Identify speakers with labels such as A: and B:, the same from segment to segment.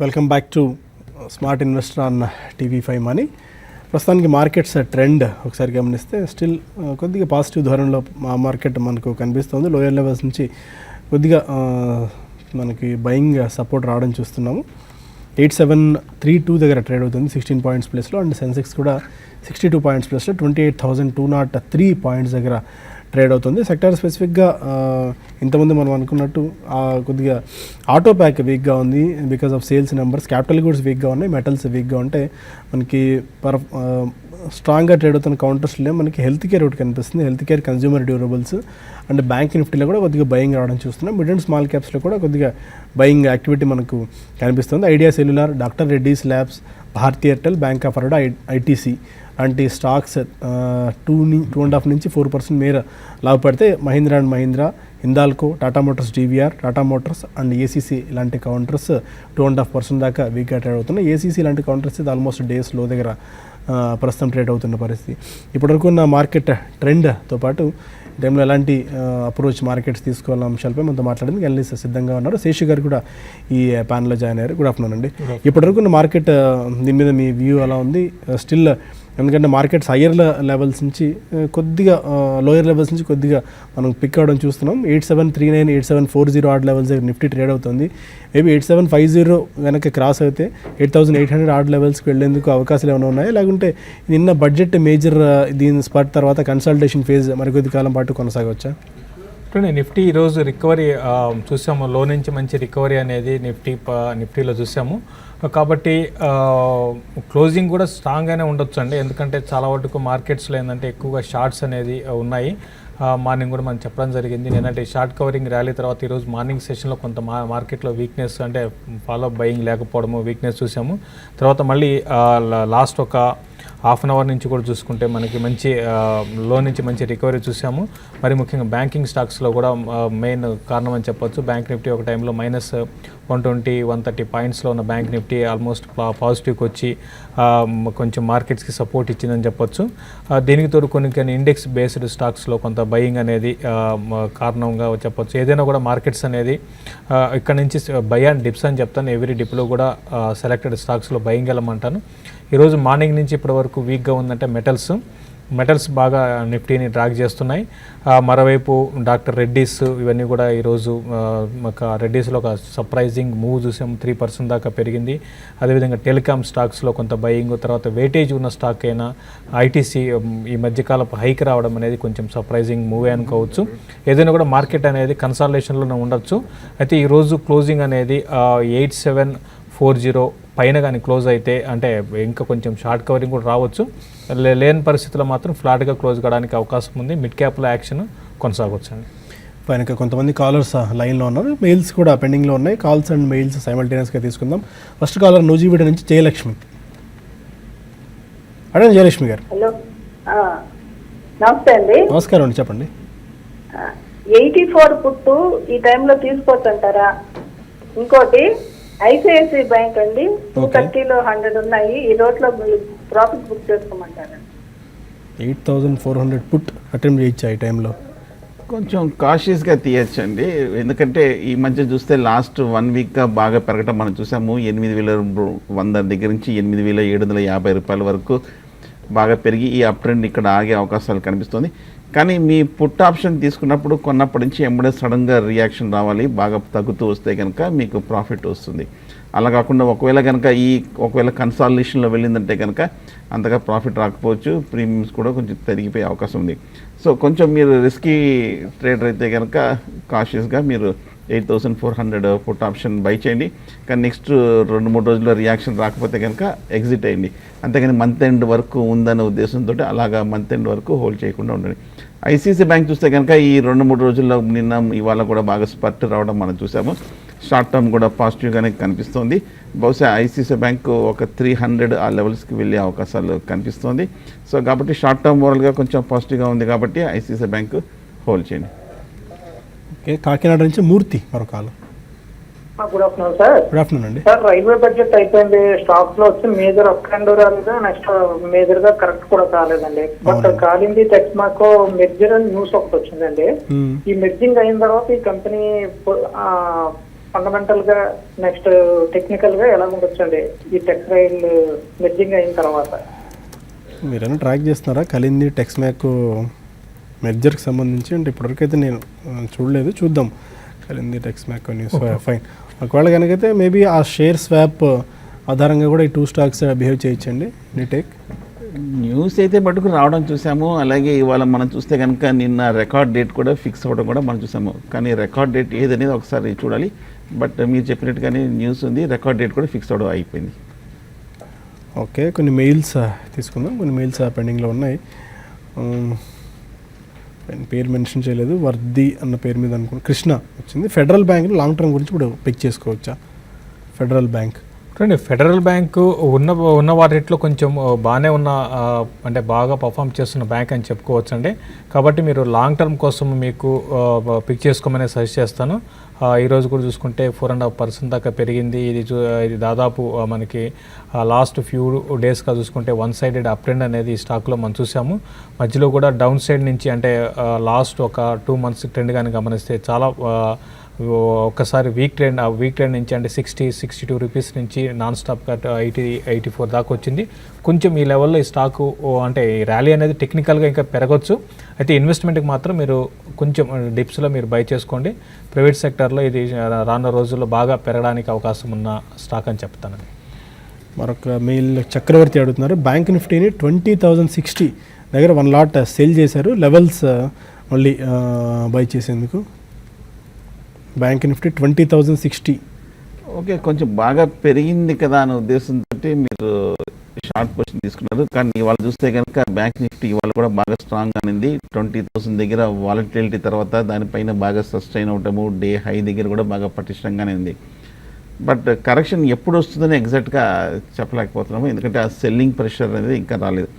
A: Welcome back to smart investor on TV5 money. ప్రస్తుతానికి markets trend ఒకసారి గమనిస్తే still కొద్దిగా పాజిటివ్ ధోరణిలో మార్కెట్ మనకు కనిపిస్తుంది. లోయర్ లెవెల్స్ నుంచి కొద్దిగా మనకి బయింగ్ సపోర్ట్ రావడం చూస్తున్నాము. 8732 దగ్గర ట్రేడ్ అవుతుంది 16 పాయింట్స్ ప్లస్లో. అండ్ సెన్సెక్స్ కూడా 62 పాయింట్స్ ప్లస్లో 28,203 పాయింట్స్ దగ్గర ట్రేడ్ అవుతుంది. సెక్టార్ స్పెసిఫిక్గా ఇంతకుముందు మనం అనుకున్నట్టు కొద్దిగా ఆటో ప్యాక్ వీక్గా ఉంది because of sales numbers. Capital goods వీక్గా ఉన్నాయి, మెటల్స్ వీక్గా ఉంటే మనకి స్ట్రాంగ్గా ట్రేడ్ అవుతున్న కౌంటర్స్లో మనకి హెల్త్ కేర్ ఒకటి కనిపిస్తుంది. Health care, consumer durables and bank నిఫ్టీలో కూడా కొద్దిగా బయింగ్ రావడం చూస్తున్నాం. మిడ్ అండ్ స్మాల్ క్యాప్స్లో కూడా కొద్దిగా బయింగ్ యాక్టివిటీ మనకు కనిపిస్తుంది. Idea Cellular, doctor Reddy's labs, Bharti Airtel, bank of Baroda, ITC లాంటి స్టాక్స్ 2.5 నుంచి 4% మేర లాభపడితే Mahindra and Mahindra, Hindalco, Tata Motors DVR, Tata Motors and ACC ఇలాంటి కౌంటర్స్ 2.5% దాకా వీక్గా ట్రేడ్ అవుతున్నాయి. ఏసీసీ ఇలాంటి కౌంటర్స్ ఆల్మోస్ట్ డేస్ లో దగ్గర ప్రస్తుతం ట్రేడ్ అవుతున్న పరిస్థితి. ఇప్పటివరకు ఉన్న మార్కెట్ ట్రెండ్తో పాటు టైంలో ఎలాంటి అప్రోచ్ మార్కెట్స్ తీసుకోవాలన్న అంశాలపై మనతో మాట్లాడింది అనలిస్ట్ సిద్ధంగా ఉన్నారు. శేషు గారు కూడా ఈ ప్యానల్లో జాయిన్ అయ్యారు. గుడ్ ఆఫ్టర్నూన్ అండి. ఇప్పటివరకు ఉన్న మార్కెట్ దీని మీద మీ వ్యూ ఎలా ఉంది? స్టిల్ ఎందుకంటే మార్కెట్స్ హయ్యర్ లెవెల్స్ నుంచి కొద్దిగా లోయర్ లెవెల్స్ నుంచి కొద్దిగా మనం పిక్ అవడం చూస్తున్నాం. 8739, 8740 ఆర్డ్ లెవెల్స్ దగ్గర నిఫ్టీ ట్రేడ్ అవుతుంది. మేబీ 8750 కనుక క్రాస్ అయితే 8800 ఆర్డ్ లెవెల్స్కి వెళ్ళేందుకు అవకాశాలు ఏమైనా ఉన్నాయా? లేకుంటే నిన్న బడ్జెట్ మేజర్ దీని స్పాట్ తర్వాత కన్సల్టేషన్ ఫేజ్ మరికొద్ది కాలం పాటు కొనసాగవచ్చా?
B: నిఫ్టీ ఈరోజు రికవరీ చూసాము. లో నుంచి మంచి రికవరీ అనేది నిఫ్టీలో చూసాము. కాబట్టి క్లోజింగ్ కూడా స్ట్రాంగ్గానే ఉండొచ్చు అండి. ఎందుకంటే చాలా వరకు మార్కెట్స్లో ఏంటంటే ఎక్కువగా షార్ట్స్ అనేది ఉన్నాయి. మార్నింగ్ కూడా మనం చెప్పడం జరిగింది. నేనంటే షార్ట్ కవరింగ్ ర్యాలీ తర్వాత ఈరోజు మార్నింగ్ సెషన్లో కొంత మార్కెట్లో వీక్నెస్ అంటే ఫాలో బయింగ్ లేకపోవడము వీక్నెస్ చూసాము. తర్వాత మళ్ళీ లాస్ట్ ఒక హాఫ్ అన్ అవర్ నుంచి కూడా చూసుకుంటే మనకి మంచి లో నుంచి మంచి రికవరీ చూసాము. మరి ముఖ్యంగా బ్యాంకింగ్ స్టాక్స్లో కూడా మెయిన్ కారణం అని చెప్పొచ్చు. బ్యాంక్ నిఫ్టీ ఒక టైంలో -120-130 పాయింట్స్లో ఉన్న బ్యాంక్ నిఫ్టీ ఆల్మోస్ట్ పాజిటివ్కి వచ్చి కొంచెం మార్కెట్స్కి సపోర్ట్ ఇచ్చిందని చెప్పొచ్చు. దీనికి తోడు కొన్ని ఇండెక్స్ బేస్డ్ స్టాక్స్లో కొంత బయింగ్ అనేది కారణంగా చెప్పొచ్చు. ఏదైనా కూడా మార్కెట్స్ అనేది ఇక్కడ నుంచి బై అండ్ డిప్స్ అని చెప్తాను. ఎవ్రీ డిప్లో కూడా సెలెక్టెడ్ స్టాక్స్లో బయింగ్ వెళ్ళమంటాను. ఈరోజు మార్నింగ్ నుంచి ఇప్పటి వరకు వీక్గా ఉందంటే మెటల్స్ బాగా నిఫ్టీని డ్రాగ్ చేస్తున్నాయి. మరోవైపు డాక్టర్ రెడ్డీస్ ఇవన్నీ కూడా ఈరోజు రెడ్డీస్లో ఒక సర్ప్రైజింగ్ మూవ్ చూసాము. 3% దాకా పెరిగింది. అదేవిధంగా టెలికామ్ స్టాక్స్లో కొంత బయింగ్, తర్వాత వెయిటేజ్ ఉన్న స్టాక్ అయినా ఐటీసీ ఈ మధ్యకాలపు హైక్ రావడం అనేది కొంచెం సర్ప్రైజింగ్ మూవే అనుకోవచ్చు. ఏదైనా కూడా మార్కెట్ అనేది కన్సాలిడేషన్లోనే ఉండొచ్చు. అయితే ఈరోజు క్లోజింగ్ అనేది 8740 పైన కానీ క్లోజ్ అయితే అంటే ఇంకా కొంచెం షార్ట్ కవరింగ్ కూడా రావచ్చు. లేని పరిస్థితుల్లో మాత్రం ఫ్లాట్గా క్లోజ్ కావడానికి అవకాశం ఉంది. మిడ్ క్యాప్లో యాక్షన్ కొనసాగవచ్చు అండి.
A: పైన కొంతమంది కాలర్స్ లైన్లో ఉన్నారు, మెయిల్స్ కూడా పెండింగ్లో ఉన్నాయి. కాల్స్ అండ్ మెయిల్స్ సైమల్టేనియస్గా తీసుకుందాం. ఫస్ట్ కాలర్ నూజివీడు నుంచి జయలక్ష్మి. అదే జయలక్ష్మి గారు.
C: హలో, నమస్తే అండి.
A: నమస్కారం అండి, చెప్పండి.
C: 84 పుట్టు ఈ టైంలో తీసుకోవచ్చు అంటారా? ఇంకోటి ఐసిఐసిఐ బ్యాంక్ అండి, 230లో 100 ఉన్నాయి. ఈ రోజులో ప్రాఫిట్ బుక్ చేసుకోమంటారా?
A: 8400 పుట్ అటెంప్ట్ చేయొచ్చా ఈ టైంలో?
D: కొంచెం కాషియస్గా తీయచ్చండి. ఎందుకంటే ఈ మధ్య చూస్తే లాస్ట్ 1 వీక్గా బాగా పెరగటం మనం చూసాము. 8100 దగ్గర నుంచి 8750 రూపాయల వరకు బాగా పెరిగి ఈ అప్ ట్రెండ్ ఇక్కడ ఆగే అవకాశాలు కనిపిస్తుంది. కానీ మీ పుట్ ఆప్షన్ తీసుకున్నప్పుడు కొన్నప్పటి నుంచి ఎంబడే సడన్గా రియాక్షన్ రావాలి. బాగా తగ్గుతూ వస్తే కనుక మీకు ప్రాఫిట్ వస్తుంది. అలా కాకుండా ఒకవేళ కన్సాలిడేషన్లో వెళ్ళిందంటే కనుక అంతగా ప్రాఫిట్ రాకపోవచ్చు. ప్రీమియమ్స్ కూడా కొంచెం తరిగిపోయే అవకాశం ఉంది. సో కొంచెం మీరు రిస్కీ ట్రేడర్ అయితే కనుక కాషియస్గా మీరు 8400 పుట్ ఆప్షన్ బై చేయండి. కానీ నెక్స్ట్ 2-3 రోజుల్లో రియాక్షన్ రాకపోతే కనుక ఎగ్జిట్ అయ్యండి. అంతేగాని మంత్ ఎండ్ వరకు ఉందనే ఉద్దేశంతో అలాగా మంత్ ఎండ్ వరకు హోల్డ్ చేయకుండా ఉండండి. ఐసీసీ బ్యాంక్ చూస్తే కనుక ఈ 2-3 రోజుల్లో ఇవాళ కూడా బాగా స్పర్ట్ రావడం మనం చూసాము. షార్ట్ టర్మ్ కూడా పాజిటివ్గానే కనిపిస్తుంది. బహుశా ఐసీసీ బ్యాంక్ ఒక 300 ఆ లెవెల్స్కి వెళ్ళే అవకాశాలు కనిపిస్తుంది. సో కాబట్టి షార్ట్ టర్మ్ ఓవరాల్గా కొంచెం పాజిటివ్గా ఉంది కాబట్టి ఐసీసీ బ్యాంక్ హోల్డ్ చేయండి.
A: ఓకే, కాకినాడ నుంచి మూర్తి మరొకాలు.
E: Good afternoon sir.
A: Good afternoon అండి.
E: సార్, రైల్వే బడ్జెట్ అయిపోయింది. స్టాక్స్ లో వచ్చి మేజర్ అప్ అండ్ రాలేదు, నెక్స్ట్ మేజర్ గా కరెక్ట్ కూడా కాలేదండి. బట్ కాలింది టెక్మాకో మెర్జర్ అని న్యూస్ ఒకటి వచ్చిందండి. ఈ మెర్జింగ్ అయిన తర్వాత ఈ కంపెనీ ఫండమెంటల్ గా నెక్స్ట్ టెక్నికల్ గా ఎలా ఉండొచ్చండి ఈ టెక్స్టైల్ మెర్జింగ్ అయిన తర్వాత?
A: మీరైనా ట్రాక్ చేస్తున్నారా కలింది టెక్స్మాక్ మెర్జర్కి సంబంధించి? అంటే ఇప్పటివరకైతే నేను చూడలేదు, చూద్దాం. కలింది టెక్స్మాక్ న్యూస్ ఫైన్. ఒకవేళ కనుకైతే మేబీ ఆ షేర్ స్వాప్ ఆధారంగా కూడా ఈ 2 స్టాక్స్ బిహేవ్ చేయొచ్చండి. టేక్
D: న్యూస్ అయితే మటుకు రావడం చూసాము. అలాగే ఇవాళ మనం చూస్తే కనుక నిన్న రికార్డ్ డేట్ కూడా ఫిక్స్ అవ్వడం కూడా మనం చూసాము. కానీ రికార్డ్ డేట్ ఏదనేది ఒకసారి చూడాలి. బట్ మీరు చెప్పినట్టుగానే న్యూస్ ఉంది, రికార్డ్ డేట్ కూడా ఫిక్స్ అవ్వడం అయిపోయింది.
A: ఓకే, కొన్ని మెయిల్స్ తీసుకుందాం. కొన్ని మెయిల్స్ పెండింగ్లో ఉన్నాయి. పేరు మెన్షన్ చేయలేదు, వర్ది అన్న పేరు మీద అనుకున్నాను. కృష్ణ వచ్చింది. ఫెడరల్ బ్యాంక్ లాంగ్ టర్మ్ గురించి కూడా పిక్ చేసుకోవచ్చా? ఫెడరల్ బ్యాంక్
B: చూడండి, ఫెడరల్ బ్యాంకు ఉన్న వాటిలో కొంచెం బాగానే ఉన్న అంటే బాగా పర్ఫామ్ చేస్తున్న బ్యాంక్ అని చెప్పుకోవచ్చు అండి. కాబట్టి మీరు లాంగ్ టర్మ్ కోసం మీకు పిక్ చేసుకోమని సజెస్ట్ చేస్తాను. ఈరోజు కూడా చూసుకుంటే 4.5% దాకా పెరిగింది. ఇది దాదాపు మనకి లాస్ట్ ఫ్యూ డేస్గా చూసుకుంటే వన్ సైడెడ్ అప్ ట్రెండ్ అనేది ఈ స్టాక్లో మనం చూసాము. మధ్యలో కూడా డౌన్ సైడ్ నుంచి అంటే లాస్ట్ ఒక 2 months ట్రెండ్ కానీ గమనిస్తే చాలా ఒక్కసారి వీక్ ట్రెండ్ నుంచి అంటే 60-62 రూపీస్ నుంచి నాన్ స్టాప్గా 80-84 దాకా వచ్చింది. కొంచెం ఈ లెవెల్లో ఈ స్టాకు అంటే ఈ ర్యాలీ అనేది టెక్నికల్గా ఇంకా పెరగచ్చు. అయితే ఇన్వెస్ట్మెంట్కి మాత్రం మీరు కొంచెం డిప్స్లో మీరు బై చేసుకోండి. ప్రైవేట్ సెక్టర్లో ఇది రానున్న రోజుల్లో బాగా పెరగడానికి అవకాశం ఉన్న స్టాక్ అని చెప్తానండి.
A: మరొక మెయిల్ చక్రవర్తి అడుగుతున్నారు, బ్యాంక్ నిఫ్టీని 20,060 దగ్గర 1 lot సేల్ చేశారు, లెవెల్స్ మళ్ళీ బై చేసేందుకు. Bank Nifty 20,060.
D: ఓకే, కొంచెం బాగా పెరిగింది కదా అనే ఉద్దేశంతో మీరు షార్ట్ పొజిషన్ తీసుకున్నారు. కానీ ఇవాళ చూస్తే కనుక బ్యాంక్ నిఫ్టీ ఇవాళ కూడా బాగా స్ట్రాంగ్ అనింది. 20,000 దగ్గర వాలటిలిటీ తర్వాత దానిపైన బాగా సస్టైన్ అవటము, డే హై దగ్గర కూడా బాగా పటిష్టంగానే ఉంది. బట్ కరెక్షన్ ఎప్పుడు వస్తుందని ఎగ్జాక్ట్గా చెప్పలేకపోతున్నాము, ఎందుకంటే ఆ సెల్లింగ్ ప్రెషర్ అనేది ఇంకా రాలేదు.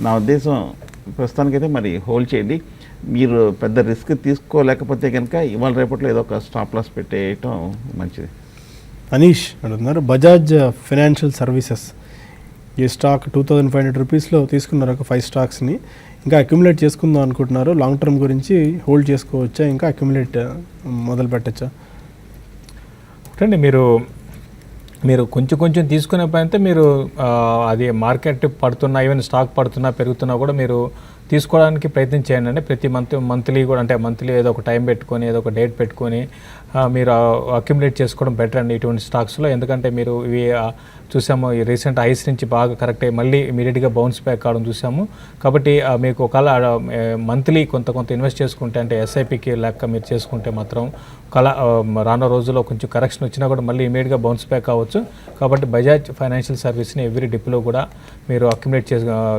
D: నా ఉద్దేశం ప్రస్తుతానికైతే మరి హోల్డ్ చేయండి. మీరు పెద్ద రిస్క్ తీసుకోలేకపోతే కనుక ఇవాళ రేపట్లో ఏదో ఒక స్టాప్ లాస్ పెట్టేయటం మంచిది.
A: అనీష్ అడుగుతున్నారు, బజాజ్ ఫైనాన్షియల్ సర్వీసెస్ ఈ స్టాక్ 2,500 రూపీస్లో తీసుకున్నారు. ఒక 5 స్టాక్స్ని ఇంకా అక్యుములేట్ చేసుకుందాం అనుకుంటున్నారు. లాంగ్ టర్మ్ గురించి హోల్డ్ చేసుకోవచ్చా, ఇంకా అక్యుములేట్ మొదలు పెట్టచ్చా?
B: అంటే మీరు కొంచెం తీసుకునే పైన మీరు అది మార్కెట్ పడుతున్నా, ఈవెన్ స్టాక్ పడుతున్నా పెరుగుతున్నా కూడా మీరు తీసుకోవడానికి ప్రయత్నం చేయండి అండి. ప్రతి మంత్లీ కూడా అంటే మంత్లీ ఏదో ఒక టైం పెట్టుకొని ఏదో ఒక డేట్ పెట్టుకొని మీరు అక్యుములేట్ చేసుకోవడం బెటర్ అండి ఇటువంటి స్టాక్స్లో. ఎందుకంటే మీరు ఇవి చూసాము, ఈ రీసెంట్ ఐస్ నుంచి బాగా కరెక్ట్ అయ్యి మళ్ళీ ఇమీడియట్గా బౌన్స్ బ్యాక్ కావడం చూసాము. కాబట్టి మీకు ఒకవేళ మంత్లీ కొంత ఇన్వెస్ట్ చేసుకుంటే అంటే ఎస్ఐపికి లెక్క మీరు చేసుకుంటే మాత్రం ఒకవేళ రానున్న రోజుల్లో కొంచెం కరెక్షన్ వచ్చినా కూడా మళ్ళీ ఇమీడియట్గా బౌన్స్ బ్యాక్ అవ్వచ్చు. కాబట్టి బజాజ్ ఫైనాన్షియల్ సర్వీస్ని ఎవ్రీ డిప్లో కూడా మీరు అక్యుములేట్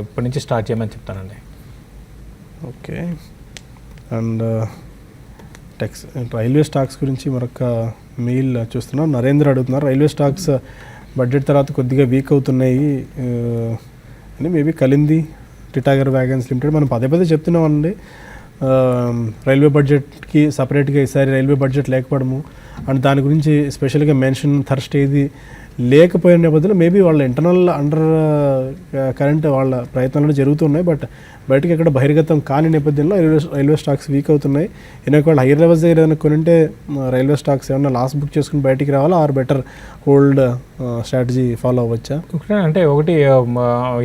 B: ఇప్పటి నుంచి స్టార్ట్ చేయమని చెప్తానండి.
A: ఓకే, అండ్ రైల్వే స్టాక్స్ గురించి మరొక మెయిల్ చూస్తున్నాం. నరేంద్ర అడుగుతున్నారు, రైల్వే స్టాక్స్ బడ్జెట్ తర్వాత కొద్దిగా వీక్ అవుతున్నాయి అని. మేబీ కలింది, టిటాగర్ వ్యాగన్స్ లిమిటెడ్ మనం పదే చెప్తున్నామండి. రైల్వే బడ్జెట్కి సపరేట్గా ఈసారి రైల్వే బడ్జెట్ లేకపోవడము అండ్ దాని గురించి స్పెషల్గా మెన్షన్ థర్స్ట్ ఏది లేకపోయిన నేపథ్యంలో మేబీ వాళ్ళ ఇంటర్నల్ అండర్ కరెంట్ వాళ్ళ ప్రయత్నాలు జరుగుతున్నాయి. బట్ బయటకి ఎక్కడ బహిర్గతం కాని నేపథ్యంలో రైల్వే స్టాక్స్ వీక్ అవుతున్నాయి. ఒకవేళ హైయర్ లెవెల్స్ దగ్గర ఏదైనా కొనింటే రైల్వే స్టాక్స్ ఏమన్నా లాస్ బుక్ చేసుకుని బయటికి రావాలా, or better hold strategy follow అవ్వచ్చా?
B: అంటే ఒకటి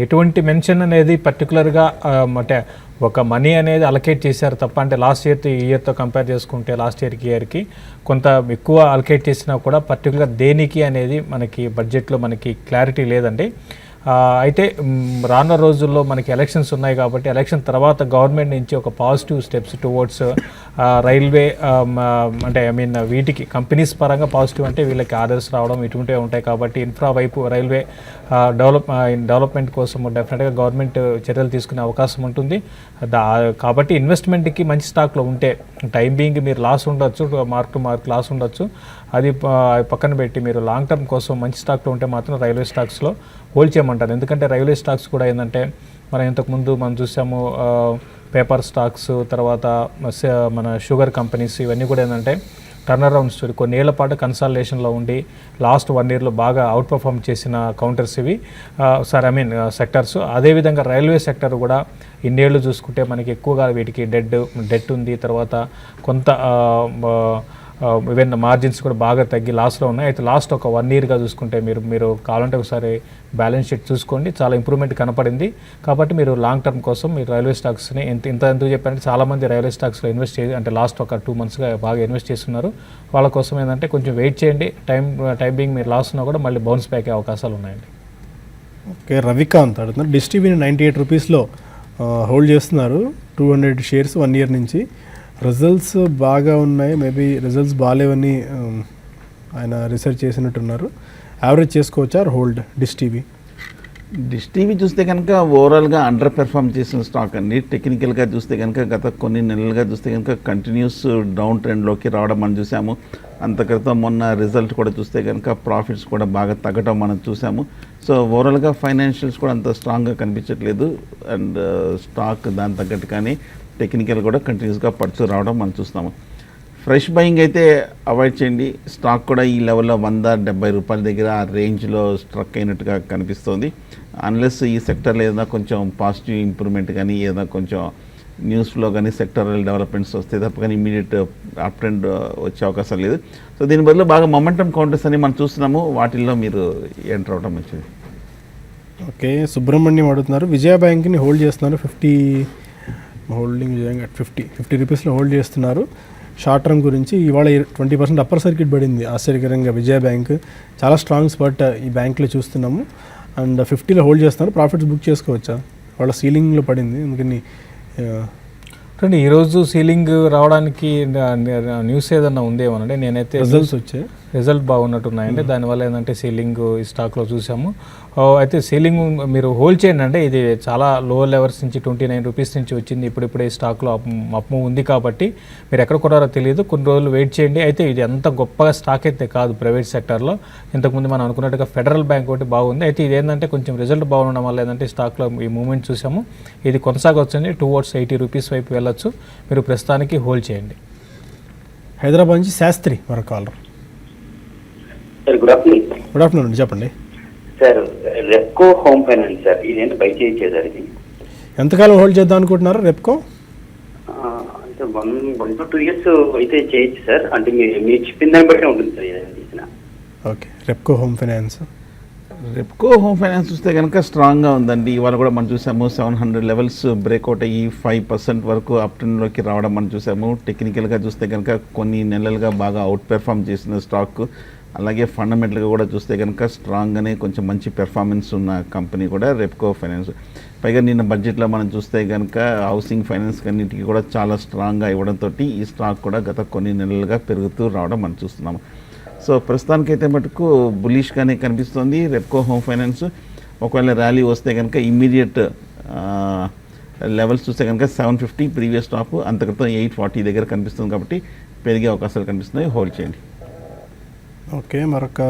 B: ఎటువంటి మెన్షన్ అనేది పర్టికులర్గా అంటే ఒక మనీ అనేది అలకేట్ చేశారు తప్ప, అంటే లాస్ట్ ఇయర్తో కంపేర్ చేసుకుంటే లాస్ట్ ఇయర్కి కొంత ఎక్కువ అలకేట్ చేసినా కూడా పర్టికులర్ దేనికి అనేది మనకి బడ్జెట్లో మనకి క్లారిటీ లేదండి. అయితే రానున్న రోజుల్లో మనకి ఎలక్షన్స్ ఉన్నాయి కాబట్టి ఎలక్షన్ తర్వాత గవర్నమెంట్ నుంచి ఒక పాజిటివ్ స్టెప్స్ టువర్డ్స్ రైల్వే అంటే వీటికి కంపెనీస్ పరంగా పాజిటివ్ అంటే వీళ్ళకి ఆర్డర్స్ రావడం ఇటువంటివి ఉంటాయి. కాబట్టి ఇన్ఫ్రా వైపు రైల్వే డెవలప్మెంట్ కోసం డెఫినెట్గా గవర్నమెంట్ చర్యలు తీసుకునే అవకాశం ఉంటుంది. కాబట్టి ఇన్వెస్ట్మెంట్కి మంచి స్టాక్లో ఉంటే టైం బీయింగ్ మీరు లాస్ ఉండొచ్చు, మార్క్ టు మార్క్ లాస్ ఉండొచ్చు, అది పక్కన పెట్టి మీరు లాంగ్ టర్మ్ కోసం మంచి స్టాక్లో ఉంటే మాత్రం రైల్వే స్టాక్స్లో హోల్డ్ చేయమంటారు. ఎందుకంటే రైల్వే స్టాక్స్ కూడా ఏంటంటే ఇంతకుముందు మనం చూసాము పేపర్ స్టాక్స్, తర్వాత మన షుగర్ కంపెనీస్, ఇవన్నీ కూడా ఏంటంటే టర్న్ అరౌండ్ స్టోరీ. కొన్ని ఏళ్ల పాటు కన్సాలిడేషన్లో ఉండి లాస్ట్ 1 yearలో బాగా అవుట్ పర్ఫామ్ చేసిన కౌంటర్స్ ఇవి సెక్టర్స్. అదేవిధంగా రైల్వే సెక్టర్ కూడా ఇన్నేళ్ళు చూసుకుంటే మనకి ఎక్కువగా వీటికి డెట్ ఉంది. తర్వాత కొంత ఈవెన్ మార్జిన్స్ కూడా బాగా తగ్గి లాస్లో ఉన్నాయి. అయితే లాస్ట్ ఒక 1 yearగా చూసుకుంటే మీరు కావాలంటే ఒకసారి బ్యాలెన్స్ షీట్ చూసుకోండి, చాలా ఇంప్రూవ్మెంట్ కనపడింది. కాబట్టి మీరు లాంగ్ టర్మ్ కోసం మీరు రైల్వే స్టాక్స్ని ఎందుకు చెప్పారంటే చాలామంది రైల్వే స్టాక్స్లో ఇన్వెస్ట్ చేసి అంటే లాస్ట్ ఒక 2 monthsగా బాగా ఇన్వెస్ట్ చేస్తున్నారు. వాళ్ళ కోసం ఏంటంటే కొంచెం వెయిట్ చేయండి, టైం బీయింగ్ మీరు లాస్ ఉన్నా కూడా మళ్ళీ బౌన్స్ బ్యాక్ అయ్యే అవకాశాలు ఉన్నాయండి.
A: ఓకే, రవికాంత్ అడుగుతున్నారు డిష్ టీవీని 98 రూపీస్లో హోల్డ్ చేస్తున్నారు 200 shares 1 year నుంచి. రిజల్ట్స్ బాగా ఉన్నాయి, మేబీ రిజల్ట్స్ బాగాలేవని ఆయన రీసెర్చ్ చేసినట్టున్నారు. యావరేజ్ చేసుకోవచ్చా hold dish TV?
D: Dish TV చూస్తే కనుక ఓవరాల్గా అండర్ పెర్ఫామ్ చేసిన స్టాక్ అండి. టెక్నికల్గా చూస్తే కనుక గత కొన్ని నెలలుగా చూస్తే కనుక కంటిన్యూస్ డౌన్ ట్రెండ్లోకి రావడం మనం చూసాము. అంత క్రితం మొన్న రిజల్ట్ కూడా చూస్తే కనుక ప్రాఫిట్స్ కూడా బాగా తగ్గడం మనం చూసాము. సో ఓవరాల్గా ఫైనాన్షియల్స్ కూడా అంత స్ట్రాంగ్గా కనిపించట్లేదు. అండ్ స్టాక్ దాని తగ్గట్టు కానీ టెక్నికల్ కూడా కంటిన్యూస్గా పడుతూ రావడం మనం చూస్తాము. ఫ్రెష్ బయింగ్ అయితే అవాయిడ్ చేయండి. స్టాక్ కూడా ఈ లెవెల్లో 170 రూపాయల దగ్గర ఆ రేంజ్లో స్ట్రక్ అయినట్టుగా కనిపిస్తుంది. అన్లెస్ ఈ సెక్టర్లో ఏదైనా కొంచెం పాజిటివ్ ఇంప్రూవ్మెంట్ కానీ ఏదైనా కొంచెం న్యూస్ ఫ్లో కానీ సెక్టరల్ డెవలప్మెంట్స్ వస్తే తప్ప కానీ ఇమీడియట్ అప్ ట్రెండ్ వచ్చే అవకాశం లేదు. సో దీని బదులు బాగా మొమెంటమ్ కౌంటర్స్ అని మనం చూస్తున్నాము, వాటిల్లో మీరు ఎంటర్ అవడం మంచిది.
A: ఓకే, సుబ్రహ్మణ్యం అడుగుతున్నారు విజయ బ్యాంక్ని హోల్డ్ చేస్తున్నారు 50 హోల్డింగ్ విజయంగా 50 రూపీస్లో హోల్డ్ చేస్తున్నారు. షార్ట్ టర్మ్ గురించి ఇవాళ 20% అప్పర్ సర్క్యూట్ పడింది ఆశ్చర్యకరంగా. విజయ బ్యాంక్ చాలా స్ట్రాంగ్ స్పాట్ ఈ బ్యాంక్లో చూస్తున్నాము. అండ్ 50లో హోల్డ్ చేస్తున్నారు. ప్రాఫిట్స్ బుక్ చేసుకోవచ్చా? వాళ్ళ సీలింగ్లో పడింది, అందుకని
B: అంటే ఈరోజు సీలింగ్ రావడానికి న్యూస్ ఏదన్నా ఉందేమోనండి. నేనైతే రిజల్ట్ బాగున్నట్టున్నాయండి, దానివల్ల ఏంటంటే సీలింగ్ ఈ స్టాక్లో చూసాము. అయితే సీలింగ్ మీరు హోల్డ్ చేయండి అంటే ఇది చాలా లో లెవెల్స్ నుంచి 29 రూపీస్ నుంచి వచ్చింది. ఇప్పుడే ఈ స్టాక్లో అప్ మూవ్ ఉంది కాబట్టి మీరు ఎక్కడ కొన్నారో తెలియదు, కొన్ని రోజులు వెయిట్ చేయండి. అయితే ఇది అంత గొప్పగా స్టాక్ అయితే కాదు ప్రైవేట్ సెక్టర్లో. ఇంతకుముందు మనం అనుకున్నట్టుగా ఫెడరల్ బ్యాంక్ ఒకటి బాగుంది. అయితే ఇది ఏంటంటే కొంచెం రిజల్ట్ బాగుండడం వల్ల ఏంటంటే స్టాక్లో ఈ మూవ్మెంట్ చూసాము. ఇది కొనసాగొచ్చండి, టువర్డ్స్ 80 రూపీస్ వైపు వెళ్ళొచ్చు. మీరు ప్రస్తుతానికి హోల్డ్ చేయండి.
A: హైదరాబాద్ నుంచి శాస్త్రి మరొక కాలర్.
F: సార్ గుడ్ ఆఫ్టర్నూన్
A: అండి, చెప్పండి
F: sir. Repco home finance sir, ఇదేంటి బై చేయొచ్చే సార్? ఇది
A: ఎంతకాలం హోల్డ్ చేద్దాం అనుకుంటున్నారు రెప్కో?
F: అంటే 1 to 2 years అయితే చేయొచ్చు సార్. అంటే మీరు చెప్పిన దాన్ని బట్టి ఉంటుంది సార్ ఏదైనా తీసిన.
A: Okay, Repco home finance.
D: Repco home finance చూస్తే కనుక స్ట్రాంగ్గా ఉందండి. ఇవాళ కూడా మనం చూసాము 700 లెవెల్స్ బ్రేక్అవుట్ అయ్యి 5% వరకు అప్ ట్రెండ్లోకి రావడం మనం చూసాము. టెక్నికల్గా చూస్తే కనుక కొన్ని నెలలుగా బాగా అవుట్ పెర్ఫామ్ చేసిన స్టాక్. అలాగే ఫండమెంటల్గా కూడా చూస్తే కనుక స్ట్రాంగ్గానే కొంచెం మంచి పెర్ఫార్మెన్స్ ఉన్న కంపెనీ కూడా రెప్కో ఫైనాన్స్. పైగా నిన్న బడ్జెట్లో మనం చూస్తే కనుక హౌసింగ్ ఫైనాన్స్ అన్నింటికి కూడా చాలా స్ట్రాంగ్గా ఇవ్వడంతో ఈ స్టాక్ కూడా గత కొన్ని నెలలుగా పెరుగుతూ రావడం మనం చూస్తున్నాము. సో ప్రస్తుతానికైతే మటుకు బులిష్గానే కనిపిస్తుంది రెప్కో హోమ్ ఫైనాన్స్. ఒకవేళ ర్యాలీ వస్తే కనుక ఇమ్మీడియట్ లెవెల్స్ చూస్తే కనుక 750 ప్రీవియస్ టాప్, అంతక్రితం 840 దగ్గర కనిపిస్తుంది కాబట్టి పెరిగే అవకాశాలు కనిపిస్తున్నాయి, హోల్డ్ చేయండి.
A: ఓకే, మరొక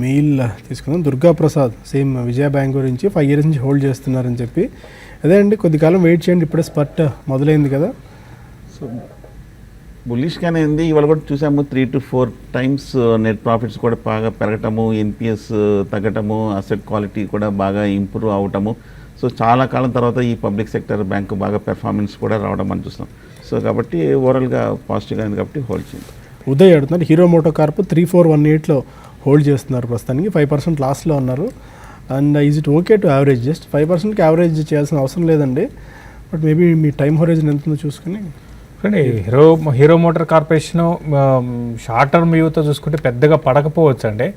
A: మెయిల్ తీసుకుందాం. దుర్గాప్రసాద్ సేమ్ విజయ బ్యాంక్ గురించి 5 years నుంచి హోల్డ్ చేస్తున్నారని చెప్పి. అదే అండి, కొద్ది కాలం వెయిట్ చేయండి, ఇప్పుడే స్పర్ట్ మొదలైంది కదా.
D: సో బులిష్గానే ఉంది. ఇవాళ కూడా చూసాము 3 to 4 times నెట్ ప్రాఫిట్స్ కూడా బాగా పెరగటము, ఎన్పిఎస్ తగ్గటము, అసెట్ క్వాలిటీ కూడా బాగా ఇంప్రూవ్ అవటము. సో చాలా కాలం తర్వాత ఈ పబ్లిక్ సెక్టర్ బ్యాంకు బాగా పెర్ఫార్మెన్స్ కూడా రావడం మనం చూస్తాం. సో కాబట్టి ఓవరాల్గా పాజిటివ్గా ఉంది కాబట్టి హోల్డ్ చేయండి.
A: ఉదయ్ అడుగుతున్నారు హీరో మోటో కార్ప్ 3418లో హోల్డ్ చేస్తున్నారు ప్రస్తుతానికి. 5% లాస్లో ఉన్నారు. And is it okay to average? Just 5%కి యావరేజ్ చేయాల్సిన అవసరం లేదండి, బట్ మేబీ మీ టైం హొరైజన్ ఎంత ఉందో చూసుకుని.
B: Hero Motor Corporation short term వ్యూతో చూసుకుంటే పెద్దగా పడకపోవచ్చు అండి.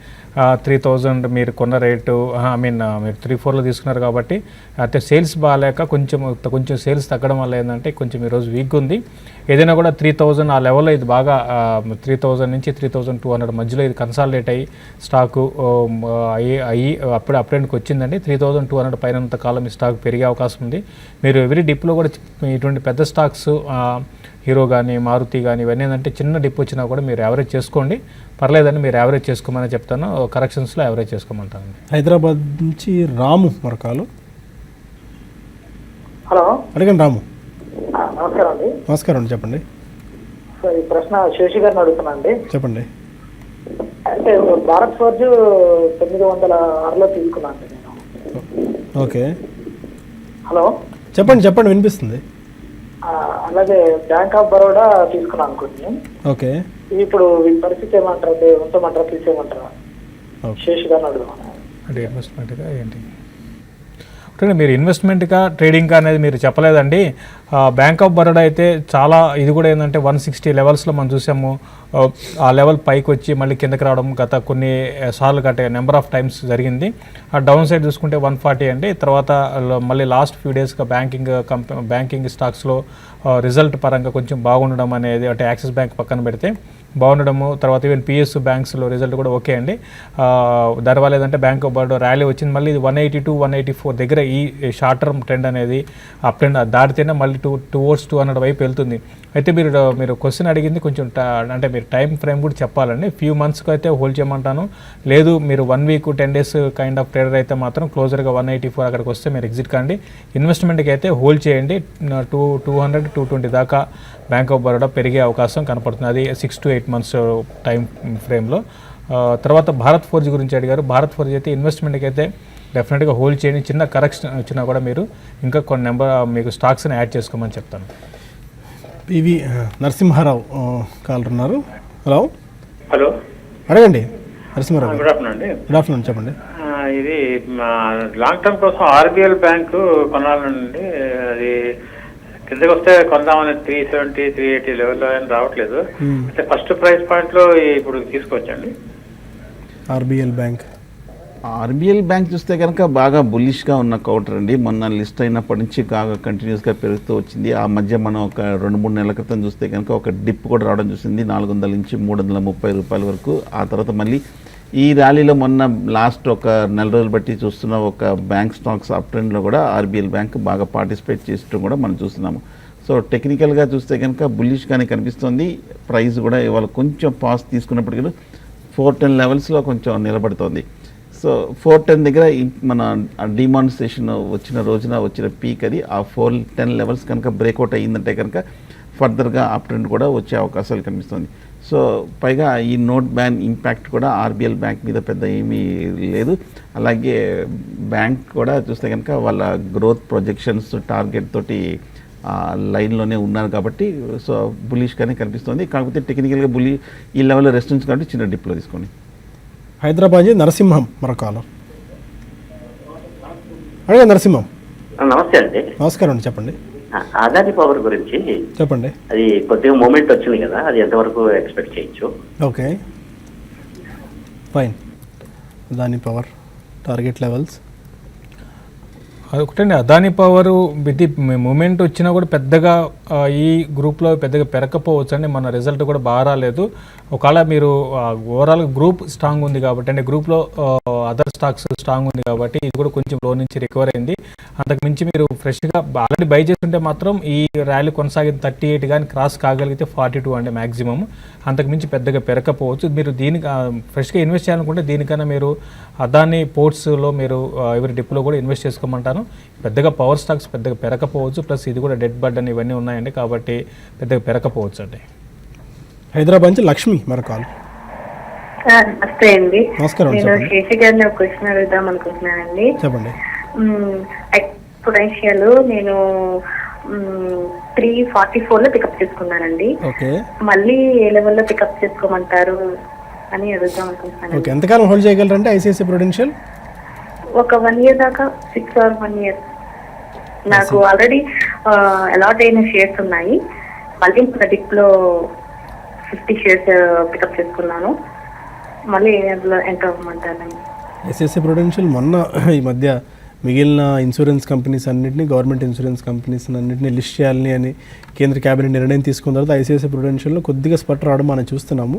B: 3000 మీరు కొన్న రేటు మీరు 3-4లో తీసుకున్నారు కాబట్టి అయితే సేల్స్ బాగాలేక కొంచెం సేల్స్ తగ్గడం వల్ల ఏంటంటే కొంచెం ఈరోజు వీక్ ఉంది. ఏదైనా కూడా 3000 ఆ లెవెల్లో ఇది బాగా 3000 నుంచి 3200 మధ్యలో ఇది కన్సాలిడేట్ అయ్యి స్టాకు అయ్యి అప్పుడు అప్ ట్రెండ్కి వచ్చిందండి. 3200 పైనంత కాలం ఈ స్టాక్ పెరిగే అవకాశం ఉంది. మీరు ఎవ్రీ డిప్లో కూడా ఇటువంటి పెద్ద స్టాక్స్ హీరో కానీ మారుతి కానీ ఇవన్నీ ఏంటంటే చిన్న డిప్ వచ్చినా కూడా మీరు యావరేజ్ చేసుకోండి, పర్లేదని మీరు యావరేజ్ చేసుకోమని చెప్తాను. కరెక్షన్స్లో యావరేజ్ చేసుకోమంటాను.
A: హైదరాబాద్ నుంచి రాము మరొకాలు.
E: హలో,
A: అడగండి రాము.
E: నమస్కారం అండి.
A: నమస్కారం అండి, చెప్పండి.
E: సార్ ఈ ప్రశ్న శేషి గారిని అడుగుతున్నా అండి.
A: చెప్పండి.
E: అంటే భారత్ ఫోర్జ్ 906లో తీసుకున్నాను నేను.
A: ఓకే,
E: హలో
A: చెప్పండి వినిపిస్తుంది.
E: అలాగే బ్యాంక్ ఆఫ్ బరోడా తీసుకున్నాను అనుకుంటున్నాను.
A: ఓకే
E: ఇప్పుడు ఈ పరిస్థితి ఏమంటారు, అంటే ఉంచమంటారా తీసేయమంటారా?
A: ఓకే
E: శేష్ గారిని అడుగుదాం.
B: అంటే ఇన్వెస్ట్మెంట్గా ఏంటి అంటే మీరు ఇన్వెస్ట్మెంట్గా ట్రేడింగ్గా అనేది మీరు చెప్పలేదండి. బ్యాంక్ ఆఫ్ బరోడా అయితే చాలా ఇది కూడా ఏంటంటే 160 లెవెల్స్లో మనం చూసాము. ఆ లెవెల్ పైకి వచ్చి మళ్ళీ కిందకి రావడం గత కొన్ని సార్లు గట్టే నెంబర్ ఆఫ్ టైమ్స్ జరిగింది. ఆ డౌన్ సైడ్ చూసుకుంటే 140 అండి. తర్వాత మళ్ళీ లాస్ట్ ఫ్యూ డేస్గా బ్యాంకింగ్ స్టాక్స్లో రిజల్ట్ పరంగా కొంచెం బాగుండడం అనేది, అంటే యాక్సిస్ బ్యాంక్ పక్కన పెడితే బాగుండడము, తర్వాత ఈవెన్ పిఎస్యు బ్యాంక్స్లో రిజల్ట్ కూడా ఓకే అండి. దానివల్ల ఏదంటే బ్యాంక్ ఆఫ్ బరోడా ర్యాలీ వచ్చింది. మళ్ళీ ఇది 182, 184 దగ్గర ఈ షార్ట్ టర్మ్ ట్రెండ్ అనేది అప్ ట్రెండ్ దాటితేనే మళ్ళీ టువర్డ్స్ 200 వైపు వెళ్తుంది. అయితే మీరు క్వశ్చన్ అడిగింది కొంచెం అంటే మీరు టైం ఫ్రేమ్ కూడా చెప్పాలండి. ఫ్యూ మంత్స్కి అయితే హోల్డ్ చేయమంటాను. లేదు మీరు 1 week 10 days kind of trader అయితే మాత్రం క్లోజర్గా 184 అక్కడికి వస్తే మీరు ఎగ్జిట్ కాండి. ఇన్వెస్ట్మెంట్కి అయితే హోల్డ్ చేయండి. 200, 220 దాకా బ్యాంక్ ఆఫ్ బరోడా పెరిగే అవకాశం కనపడుతుంది. అది 6 to 8 months టైం ఫ్రేమ్లో. తర్వాత భారత్ ఫోర్జ్ గురించి అడిగారు. భారత్ ఫోర్జ్ అయితే ఇన్వెస్ట్మెంట్కి అయితే డెఫినెట్గా హోల్డ్ చేయండి. చిన్న కరెక్షన్ వచ్చినా కూడా మీరు ఇంకా కొన్ని నెంబర్ మీకు స్టాక్స్ని యాడ్ చేసుకోమని చెప్తాను.
A: పివి నరసింహారావు కాలర్ ఉన్నారు. హలో
G: హలో,
A: అడగండి నరసింహారావు.
G: గుడ్ ఆఫ్టర్నూన్ అండి.
A: గుడ్ ఆఫ్టర్నూన్, చెప్పండి.
G: ఇది లాంగ్ టర్మ్ కోసం ఆర్బిఎల్ బ్యాంకు కొనాలండి. అది కిందకి వస్తే కొందామని 370, 380 లెవెల్లో అని రావట్లేదు. అంటే ఫస్ట్ ప్రైస్ పాయింట్ లో ఇప్పుడు తీసుకోవచ్చండి.
A: ఆర్బిఎల్ బ్యాంక్
D: చూస్తే కనుక బాగా బుల్లిష్గా ఉన్న కౌంటర్ అండి. మొన్న లిస్ట్ అయినప్పటి నుంచి బాగా కంటిన్యూస్గా పెరుగుతూ వచ్చింది. ఆ మధ్య మనం ఒక 2-3 నెలల క్రితం చూస్తే కనుక ఒక డిప్ కూడా రావడం చూసింది 400 నుంచి 330 రూపాయల వరకు. ఆ తర్వాత మళ్ళీ ఈ ర్యాలీలో మొన్న లాస్ట్ ఒక నెల రోజులు బట్టి చూస్తున్న ఒక బ్యాంక్ స్టాక్స్ అప్ ట్రెండ్లో కూడా ఆర్బిఎల్ బ్యాంక్ బాగా పార్టిసిపేట్ చేయడం కూడా మనం చూస్తున్నాము. సో టెక్నికల్గా చూస్తే కనుక బుల్లిష్గానే కనిపిస్తుంది. ప్రైస్ కూడా ఇవాళ కొంచెం పాస్ తీసుకున్నప్పటికీ 410 లెవెల్స్లో కొంచెం నిలబడుతోంది. సో 410 దగ్గర మన డిమానిస్ట్రేషన్ వచ్చిన రోజున వచ్చిన పీక్ అది. ఆ 410 లెవెల్స్ కనుక బ్రేక్అవుట్ అయ్యిందంటే కనుక ఫర్దర్గా అప్ ట్రెండ్ కూడా వచ్చే అవకాశాలు కనిపిస్తుంది. సో పైగా ఈ నోట్ బ్యాన్ ఇంపాక్ట్ కూడా ఆర్బిఎల్ బ్యాంక్ మీద పెద్ద ఏమీ లేదు. అలాగే బ్యాంక్ కూడా చూస్తే కనుక వాళ్ళ గ్రోత్ ప్రొజెక్షన్స్ టార్గెట్ తోటి లైన్లోనే ఉన్నారు కాబట్టి సో బులిష్గానే కనిపిస్తుంది. కాకపోతే టెక్నికల్గా ఈ లెవెల్లో రెసిస్టెన్స్ కాబట్టి చిన్న డిప్లో తీసుకోండి.
A: హైదరాబాద్ నరసింహం మరొక కాలం. అడిగా నరసింహం.
F: నమస్తే అండి.
A: నమస్కారం అండి, చెప్పండి.
F: అదాని పవర్ గురించి
A: చెప్పండి.
F: అది కొద్దిగా మూమెంట్ వచ్చింది కదా, అది ఎంతవరకు ఎక్స్పెక్ట్ చేయొచ్చు?
A: Okay fine. Adani power target levels
B: ఒకటండి. అదాని పవర్ ఇది మూమెంట్ వచ్చినా కూడా పెద్దగా ఈ గ్రూప్లో పెద్దగా పెరగకపోవచ్చు అండి. మన రిజల్ట్ కూడా బాగా రాలేదు. ఒకవేళ మీరు ఓవరాల్ గ్రూప్ స్ట్రాంగ్ ఉంది కాబట్టి, అంటే గ్రూప్లో అదర్ స్టాక్స్ స్ట్రాంగ్ ఉంది కాబట్టి ఇది కూడా కొంచెం లో నుంచి రికవర్ అయింది. అంతకు మించి మీరు ఫ్రెష్గా ఆల్రెడీ బై చేస్తుంటే మాత్రం ఈ ర్యాలీ కొనసాగింది 38 కానీ క్రాస్ కాగలిగితే 42 అంటే మ్యాక్సిమం. అంతకు మించి పెద్దగా పెరగకపోవచ్చు. మీరు దీనికి ఫ్రెష్గా ఇన్వెస్ట్ చేయాలనుకుంటే దీనికన్నా మీరు అదాని పోర్ట్స్లో మీరు ఎవరి డిప్లో కూడా ఇన్వెస్ట్ చేసుకోమంటాను. పెద్దగా పవర్ స్టాక్స్ పెద్దగా పెరగకపోవచ్చు. ప్లస్ ఇది కూడా డెడ్ బర్డన్ ఇవన్నీ ఉన్నాయండి కాబట్టి పెద్దగా పెరగకపోవచ్చు అండి.
A: హైదరాబాద్ నుంచి లక్ష్మి మరొక కాల్.
C: నమస్తే అండి.
A: నమస్కారం,
C: నేను
A: చెప్పండి.
C: శేషి గారిని ఒక క్వశ్చన్ అడుగుదాం అనుకుంటున్నానండి.
A: చెప్పండి.
C: ఎక్స్పోనెన్షియల్ నేను 344 పికప్ చేసుకున్నానండి.
A: ఓకే
C: మళ్ళీ ఏ లెవెల్లో పికప్ చేసుకోమంటారు అని అడుగుదాం అనుకుంటున్నాను.
A: ఓకే ఎంతకాలం హోల్డ్ చేయగలరంటే ఐసిఐసిఐ ప్రుడెన్షియల్?
C: ఒక 1 year దాకా, 6 or 1 year. నాకు ఆల్రెడీ అలాట్ అయిన షేర్స్ ఉన్నాయి. మళ్ళీ డిప్ లో 50 షేర్స్ పికప్ చేసుకున్నాను. మళ్ళీ అందులో ఎంటర్ అవ్వమంటాను.
A: ఐసిఐసిఐ ప్రుడెన్షియల్ మొన్న ఈ మధ్య మిగిలిన ఇన్సూరెన్స్ కంపెనీస్ అన్నింటినీ, గవర్నమెంట్ ఇన్సూరెన్స్ కంపెనీస్ అన్నింటినీ లిస్ట్ చేయాలని అని కేంద్ర క్యాబినెట్ నిర్ణయం తీసుకున్న తర్వాత ఐసిఐసిఐ ప్రుడెన్షియల్లో కొద్దిగా స్పట్ రావడం మనం చూస్తున్నాము.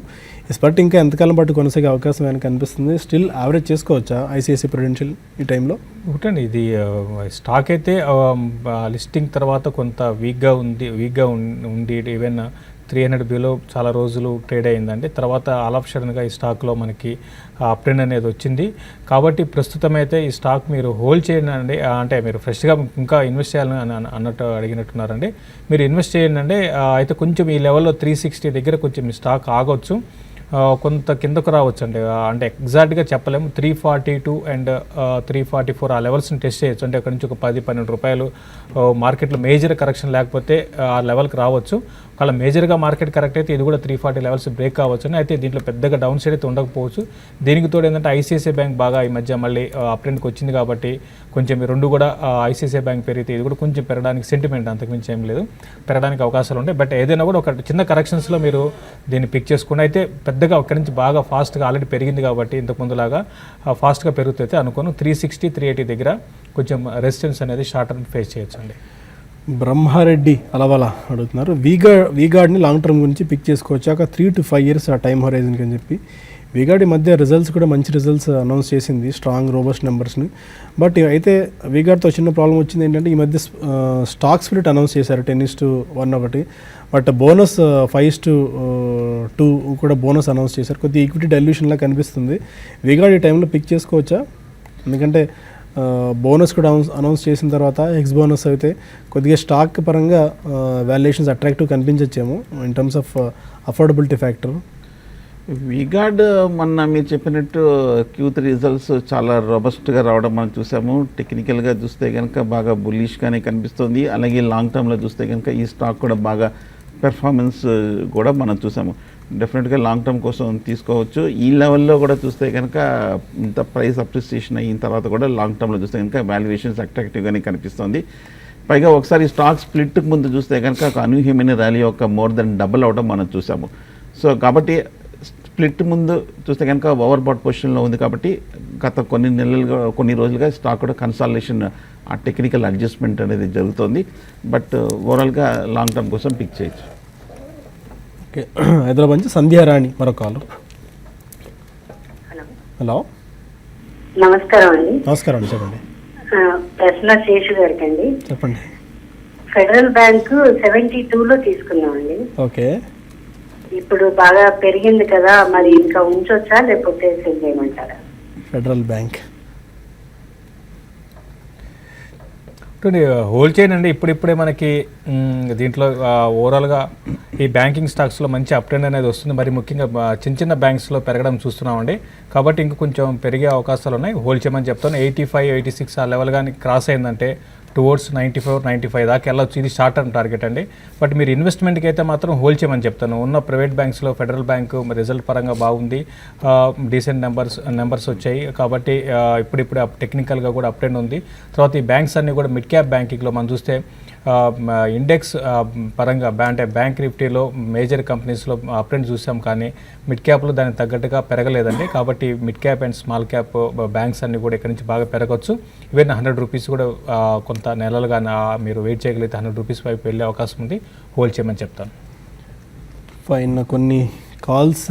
A: ఈ స్పట్ ఇంకా ఎంతకాలం పాటు కొనసాగే అవకాశం ఏమైనా కనిపిస్తుంది? స్టిల్ యావరేజ్ చేసుకోవచ్చా ఐసిఐసిఐ ప్రుడెన్షియల్ ఈ టైంలో?
B: ఒకటండి, ఇది స్టాక్ అయితే లిస్టింగ్ తర్వాత కొంత వీక్గా ఉండి ఈవెన్ 300 బిలో చాలా రోజులు ట్రేడ్ అయిందండి. తర్వాత ఆల్ ఆఫ్ సడన్గా ఈ స్టాక్లో మనకి అప్ ట్రెండ్ అనేది వచ్చింది. కాబట్టి ప్రస్తుతం అయితే ఈ స్టాక్ మీరు హోల్డ్ చేయండి అండి. అంటే మీరు ఫ్రెష్గా ఇంకా ఇన్వెస్ట్ చేయాలని అన్నట్టు అడిగినట్టున్నారండి. మీరు ఇన్వెస్ట్ చేయండి అండి. అయితే కొంచెం ఈ లెవెల్లో 360 దగ్గర కొంచెం ఈ స్టాక్ ఆగవచ్చు. కొంత కిందకు రావచ్చు అండి. అంటే ఎగ్జాక్ట్గా చెప్పలేము. 342 అండ్ 344 ఆ లెవెల్స్ని టెస్ట్ చేయొచ్చు. అంటే అక్కడ నుంచి ఒక 10-12 రూపాయలు మార్కెట్లో మేజర్ కరెక్షన్ లేకపోతే ఆ లెవెల్కి రావచ్చు. ఒకవేళ మేజర్గా మార్కెట్ కరెక్ట్ అయితే ఇది కూడా 340 లెవెల్స్ బ్రేక్ కావచ్చు అని. అయితే దీంట్లో పెద్దగా డౌన్ సైడ్ అయితే ఉండకపోవచ్చు. దీనికి తోడు ఏంటంటే ఐసిఐసిఐ బ్యాంక్ బాగా ఈ మధ్య మళ్ళీ అప్ ట్రెండ్కి వచ్చింది కాబట్టి కొంచెం ఈ రెండు కూడా ఐసిఐసిఐ బ్యాంక్ పెరిగితే ఇది కూడా కొంచెం పెరగడానికి సెంటిమెంట్, అంతకుమించి ఏం లేదు, పెరగడానికి అవకాశాలు ఉంటాయి. బట్ ఏదైనా కూడా ఒక చిన్న కరెక్షన్స్లో మీరు దీన్ని పిక్ చేసుకుని అయితే పెద్దగా అక్కడి నుంచి బాగా ఫాస్ట్గా ఆల్రెడీ పెరిగింది కాబట్టి ఇంతకుముందులాగా ఫాస్ట్గా పెరుగుతుంది అనుకోను. 360-380 దగ్గర కొంచెం రెసిస్టెన్స్ అనేది షార్ట్ టర్మ్ ఫేస్ చేయొచ్చండి.
A: బ్రహ్మారెడ్డి అలవాల అడుగుతున్నారు, వీగార్డ్ని లాంగ్ టర్మ్ గురించి పిక్ చేసుకోవచ్చాక 3 to 5 years ఆ టైం హొరైజన్కి అని చెప్పి. వీగార్డ్ ఈ మధ్య రిజల్ట్స్ కూడా మంచి రిజల్ట్స్ అనౌన్స్ చేసింది, స్ట్రాంగ్ రోబస్ట్ నెంబర్స్ని. బట్ అయితే వీగార్డ్తో చిన్న ప్రాబ్లం వచ్చింది ఏంటంటే ఈ మధ్య స్టాక్ స్ప్లిట్ అనౌన్స్ చేశారు 10:1 ఒకటి. బట్ బోనస్ 5:2 కూడా బోనస్ అనౌన్స్ చేశారు. కొద్దిగా ఈక్విటీ డైల్యూషన్లా కనిపిస్తుంది. వీగార్డ్ ఈ టైంలో పిక్ చేసుకోవచ్చా? ఎందుకంటే బోనస్ కూడా అనౌన్స్ చేసిన తర్వాత ఎక్స్ బోనస్ అయితే కొద్దిగా స్టాక్ పరంగా వాల్యుయేషన్స్ అట్రాక్టివ్ కనిపించచ్చేమో in terms of affordability factor.
D: V-Guard మొన్న మీరు చెప్పినట్టు Q3 రిజల్ట్స్ చాలా రోబస్ట్గా రావడం మనం చూసాము. టెక్నికల్గా చూస్తే కనుక బాగా బుల్లిష్గానే కనిపిస్తుంది. అలాగే లాంగ్ టర్మ్లో చూస్తే కనుక ఈ స్టాక్ కూడా బాగా పెర్ఫార్మెన్స్ కూడా మనం చూసాము. డెఫినెట్గా లాంగ్ టర్మ్ కోసం తీసుకోవచ్చు. ఈ లెవెల్లో కూడా చూస్తే కనుక ఇంత ప్రైస్ అప్రిసియేషన్ అయిన తర్వాత కూడా లాంగ్ టర్మ్లో చూస్తే కనుక వాల్యుయేషన్స్ అట్రాక్టివ్గానే కనిపిస్తుంది. పైగా ఒకసారి స్టాక్ స్ప్లిట్కి ముందు చూస్తే కనుక ఒక అనూహ్యమైన ర్యాలీ ఒక మోర్ దెన్ డబుల్ అవడం మనం చూసాము. సో కాబట్టి స్ప్లిట్ ముందు చూస్తే కనుక ఓవర్ బాట్ పొజిషన్లో ఉంది కాబట్టి గత కొన్ని రోజులుగా స్టాక్ కూడా కన్సాలిడేషన్, ఆ టెక్నికల్ అడ్జస్ట్మెంట్ అనేది జరుగుతుంది. బట్ ఓవరాల్గా లాంగ్ టర్మ్ కోసం పిక్ చేయొచ్చు.
A: ఓకే, హైదరాబాద్ నుంచి సంధ్యారాణి మరో కాల్. హలో,
C: నమస్కారం అండి.
A: నమస్కారం అండి, చెప్పండి.
C: ప్రశ్న శేషు గారికి అండి.
A: చెప్పండి.
C: ఫెడరల్ బ్యాంక్ 72లో తీసుకున్నామండి.
A: ఓకే,
C: ఇప్పుడు బాగా పెరిగింది కదా, మరి ఇంకా ఉంచొచ్చా లేకపోతే సేల్ చేయమంటారా?
A: ఫెడరల్ బ్యాంక్
B: హోల్డ్ చేయండి అండి. ఇప్పుడిప్పుడే మనకి దీంట్లో ఓవరాల్గా ఈ బ్యాంకింగ్ స్టాక్స్లో మంచి అప్ ట్రెండ్ అనేది వస్తుంది. మరి ముఖ్యంగా చిన్న బ్యాంక్స్లో పెరగడం చూస్తున్నామండి. కాబట్టి ఇంక కొంచెం పెరిగే అవకాశాలు ఉన్నాయి. హోల్డ్ చేయమని చెప్తాను. 85-86 ఆ లెవెల్ కానీ క్రాస్ అయిందంటే టువర్డ్స్ 94-95 దాకా వెళ్ళొచ్చు. ఇది షార్ట్ టర్మ్ టార్గెట్ అండి. బట్ మీరు ఇన్వెస్ట్మెంట్కి అయితే మాత్రం హోల్డ్ చేయమని చెప్తాను. ఉన్న ప్రైవేట్ బ్యాంక్స్లో ఫెడరల్ బ్యాంకు రిజల్ట్ పరంగా బాగుంది, డీసెంట్ నెంబర్స్ వచ్చాయి. కాబట్టి ఇప్పుడిప్పుడు టెక్నికల్గా కూడా అప్ ట్రెండ్ ఉంది. తర్వాత ఈ బ్యాంక్స్ అన్నీ కూడా మిడ్ క్యాప్ బ్యాంకింగ్లో మనం చూస్తే ఇండెక్స్ పరంగా అంటే బ్యాంక్ నిఫ్టీలో మేజర్ కంపెనీస్లో అప్ ట్రెండ్ చూసాం, కానీ మిడ్ క్యాప్లో దానికి తగ్గట్టుగా పెరగలేదండి. కాబట్టి mid cap and small cap banks అన్నీ కూడా ఇక్కడ నుంచి బాగా పెరగవచ్చు. ఈవెన్ 100 రూపీస్ కూడా కొంత నెలలుగా మీరు వెయిట్ చేయగలిగితే 100 రూపీస్ వైపు వెళ్ళే అవకాశం ఉంది. హోల్డ్ చేయమని చెప్తాను.
A: ఫైన్. కొన్ని కాల్స్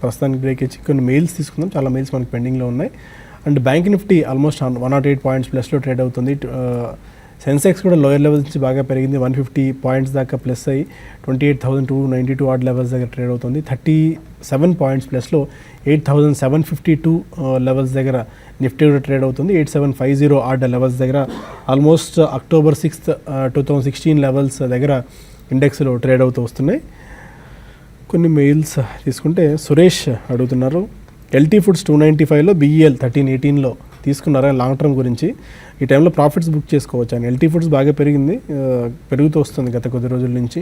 A: ప్రస్తుతానికి బ్రేక్ ఇచ్చి కొన్ని మెయిల్స్ తీసుకుందాం. చాలా మెయిల్స్ మనకి పెండింగ్లో ఉన్నాయి. And bank Nifty almost 108 points ప్లస్లో ట్రేడ్ అవుతుంది. సెన్సెక్స్ కూడా లోయర్ లెవెల్స్ నుంచి బాగా పెరిగింది. 150 పాయింట్స్ దాకా ప్లస్ అయ్యి 28,292 ఆర్డ్ లెవెల్స్ దగ్గర ట్రేడ్ అవుతుంది. 37 పాయింట్స్ ప్లస్లో 8,752 లెవెల్స్ దగ్గర నిఫ్టీ కూడా ట్రేడ్ అవుతుంది. 8750 ఆర్డ్ లెవెల్స్ దగ్గర ఆల్మోస్ట్ October 6th, 2016 లెవెల్స్ దగ్గర ఇండెక్స్లో ట్రేడ్ అవుతూ వస్తున్నాయి. కొన్ని మెయిల్స్ తీసుకుంటే సురేష్ అడుగుతున్నారు, LT ఫుడ్స్ 295లో BEL 1318లో తీసుకున్నారా లాంగ్ టర్మ్ గురించి? ఈ టైంలో ప్రాఫిట్స్ బుక్ చేసుకోవచ్చు అని. LT ఫుడ్స్ బాగా పెరుగుతూ వస్తుంది గత కొద్ది రోజుల నుంచి.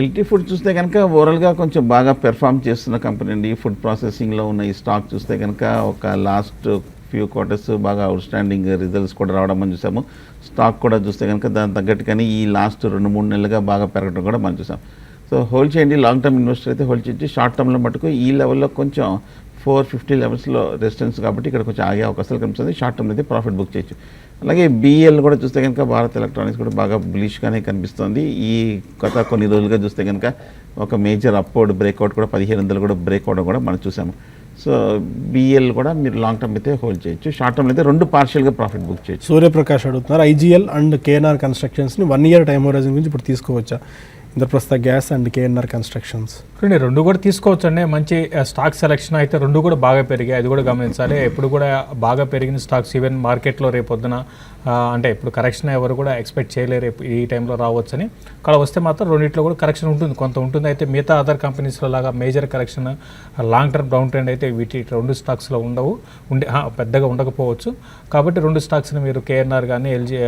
D: LT ఫుడ్ చూస్తే కనుక ఓవరాల్గా కొంచెం బాగా పెర్ఫామ్ చేస్తున్న కంపెనీ అండి. ఫుడ్ ప్రాసెసింగ్లో ఉన్న ఈ స్టాక్ చూస్తే కనుక ఒక లాస్ట్ ఫ్యూ క్వార్టర్స్ బాగా అవుట్ స్టాండింగ్ రిజల్ట్స్ కూడా రావడం మనం చూసాము. స్టాక్ కూడా చూస్తే కనుక దాని తగ్గట్టుగానే ఈ లాస్ట్ 2-3 నెలలుగా బాగా పెరగడం కూడా మనం చూసాం. సో హోల్డ్ చేయండి. లాంగ్ టర్మ్ ఇన్వెస్టర్ అయితే హోల్డ్ చేయండి. షార్ట్ టర్మ్లో మటుకు ఈ లెవెల్లో కొంచెం 450 లెవెల్స్లో రెసిస్టెన్స్ కాబట్టి ఇక్కడ కొంచెం ఆగే అవకాశాలు కనిపిస్తుంది. షార్ట్ టర్మ్ అయితే ప్రాఫిట్ బుక్ చేయొచ్చు. అలాగే BEL కూడా చూస్తే కనుక భారత్ ఎలక్ట్రానిక్స్ కూడా బాగా బులిష్గానే కనిపిస్తుంది. ఈ గత కొన్ని రోజులుగా చూస్తే కనుక ఒక మేజర్ అప్వర్డ్ బ్రేక్అవుట్ కూడా 1500 కూడా బ్రేక్ అవడం కూడా మనం చూసాము. సో BEL కూడా మీరు లాంగ్ టర్మ్ అయితే హోల్డ్ చేయొచ్చు. షార్ట్ టర్మ్ అయితే 2 పార్షియల్గా ప్రాఫిట్ బుక్ చేయొచ్చు.
A: సూర్యప్రకాష్ అడుగుతున్నారు, IGL and KNR కన్స్ట్రక్షన్స్ని 1 year time horizon గురించి ఇప్పుడు తీసుకోవచ్చా? Indraprastha gas and KNR constructions.
B: చూడండి, రెండు కూడా తీసుకోవచ్చు అండి. మంచి స్టాక్ సెలెక్షన్ అయితే రెండు కూడా బాగా పెరిగాయి, అది కూడా గమనించాలి. ఎప్పుడు కూడా బాగా పెరిగిన స్టాక్స్ ఈవెన్ మార్కెట్లో రేపొద్దున అంటే ఇప్పుడు కరెక్షన్ ఎవరు కూడా ఎక్స్పెక్ట్ చేయలేరు ఈ టైంలో రావచ్చని. అక్కడ వస్తే మాత్రం రెండింటిలో కూడా కరెక్షన్ ఉంటుంది, కొంత ఉంటుంది. అయితే మిగతా అదర్ కంపెనీస్లో లాగా major correction long term down trend అయితే వీటి రెండు స్టాక్స్లో పెద్దగా ఉండకపోవచ్చు. కాబట్టి రెండు స్టాక్స్ని మీరు కేఎన్ఆర్ కానీ ఎల్జీ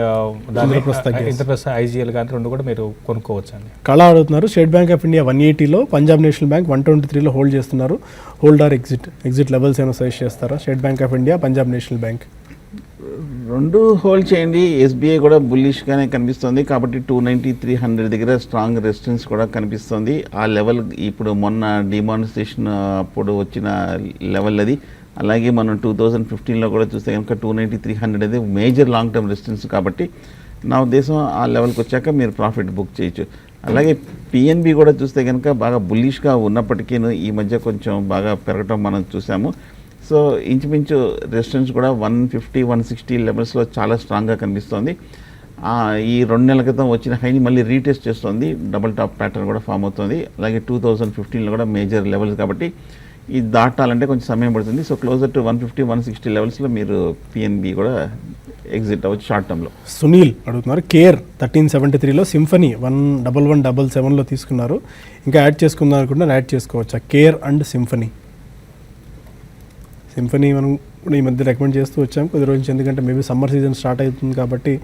B: ఇంద్రప్రస్థ ఐజీఎల్ కానీ రెండు కూడా మీరు కొనుక్కోవచ్చు అండి.
A: కళ అడుగుతున్నారు, స్టేట్ బ్యాంక్ ఆఫ్ ఇండియా 180లో, పంజాబ్ నేషనల్ బ్యాంక్ 123లో హోల్డ్ చేస్తున్నారు. హోల్డ్ ఆర్ ఎగ్జిట్ లెవెల్స్ ఏమైనా సజెస్ట్ చేస్తారా? State Bank of India, Punjab National Bank
D: రెండు హోల్డ్ చేయండి. ఎస్బీఐ కూడా బుల్లిష్గానే కనిపిస్తుంది కాబట్టి 290, 300 దగ్గర స్ట్రాంగ్ రెసిస్టెన్స్ కూడా కనిపిస్తుంది. ఆ లెవెల్ ఇప్పుడు మొన్న డిమానిస్ట్రేషన్ అప్పుడు వచ్చిన లెవెల్ అది. అలాగే మనం 2015లో కూడా చూస్తే కనుక 290, 300 అనేది మేజర్ లాంగ్ టర్మ్ రెసిస్టెన్స్ కాబట్టి నా ఉద్దేశం ఆ లెవెల్కి వచ్చాక మీరు ప్రాఫిట్ బుక్ చేయొచ్చు. అలాగే పిఎన్బి కూడా చూస్తే కనుక బాగా బుల్లిష్గా ఉన్నప్పటికీ ఈ మధ్య కొంచెం బాగా పెరగటం మనం చూసాము. సో ఇంచుమించు రెసిస్టెన్స్ కూడా 150, 160 లెవెల్స్లో చాలా స్ట్రాంగ్గా కనిపిస్తోంది. ఈ 2 నెలల క్రితం వచ్చిన హైని మళ్ళీ రీటెస్ట్ చేస్తుంది, డబుల్ టాప్ ప్యాటర్న్ కూడా ఫామ్ అవుతుంది. అలాగే 2015లో కూడా మేజర్ లెవెల్స్ కాబట్టి ఇది దాటాలంటే కొంచెం సమయం పడుతుంది. సో క్లోజర్ టు 150, 160 లెవెల్స్లో మీరు పిఎన్బి కూడా ఎగ్జిట్ అవ్వచ్చు షార్ట్ టర్మ్లో.
A: సునీల్ అడుగుతున్నారు, కేర్ 1373లో, సింఫనీ 1177లో తీసుకున్నారు. ఇంకా యాడ్ చేసుకుందాం అనుకుంటున్నారు, యాడ్ చేసుకోవచ్చా కేర్ అండ్ సింఫనీ? సింఫనీ మనం ఈ మధ్య రికమెండ్ చేస్తూ వచ్చాము కొద్ది రోజు నుంచి, ఎందుకంటే మేబీ సమ్మర్ సీజన్ స్టార్ట్ అవుతుంది కాబట్టి